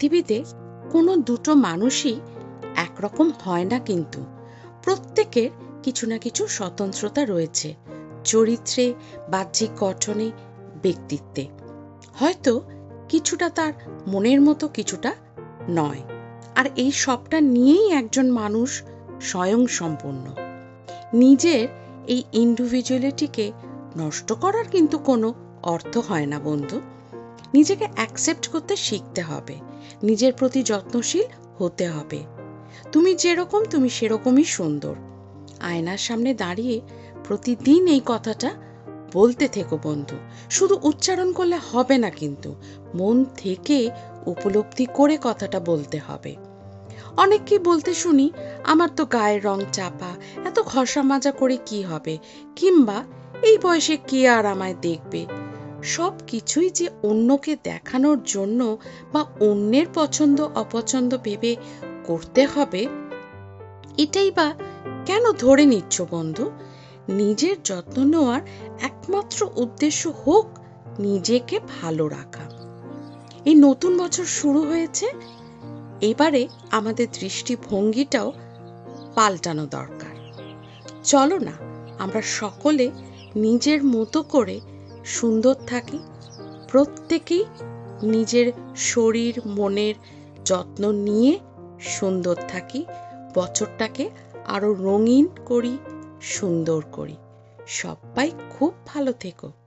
পৃথিবীতে কোনো দুটো মানুষই একরকম হয় না, কিন্তু প্রত্যেকের কিছু না কিছু স্বতন্ত্রতা রয়েছে, চরিত্রে, বাহ্যিক গঠনে, ব্যক্তিত্বে। হয়তো কিছুটা তার মনের মতো, কিছুটা নয়। আর এই সবটা নিয়েই একজন মানুষ স্বয়ং সম্পূর্ণ। নিজের এই ইন্ডিভিজুয়ালিটিকে নষ্ট করার কিন্তু কোনো অর্থ হয় না বন্ধু। নিজেকে অ্যাকসেপ্ট করতে শিখতে হবে, নিজের প্রতি যত্নশীল হতে হবে। তুমি যেরকম, তুমি সেরকমই সুন্দর। আয়নার সামনে দাঁড়িয়ে প্রতিদিন এই কথাটা বলতে থেকো বন্ধু। শুধু উচ্চারণ করলে হবে না, কিন্তু মন থেকে উপলব্ধি করে কথাটা বলতে হবে। অনেককেই বলতে শুনি, আমার তো গায়ের রং চাপা, এত ঘষা মাজা করে কি হবে, কিংবা এই বয়সে কে আর আমায় দেখবে। সব কিছুই যে অন্যকে দেখানোর জন্য বা অন্যের পছন্দ অপছন্দ ভেবে করতে হবে, এটাই বা কেন ধরে নিচ্ছ বন্ধু? নিজের যত্ন নেওয়ার একমাত্র উদ্দেশ্য হোক নিজেকে ভালো রাখা। এই নতুন বছর শুরু হয়েছে, এবারে আমাদের দৃষ্টিভঙ্গিটাও পাল্টানো দরকার। চলো না, আমরা সকলে নিজের মতো করে সুন্দর থাকি, প্রত্যেকেই নিজের শরীর মনের যত্ন নিয়ে সুন্দর থাকি, বছরটাকে আরো রঙিন করি, সুন্দর করি। সবাই খুব ভালো থেকো।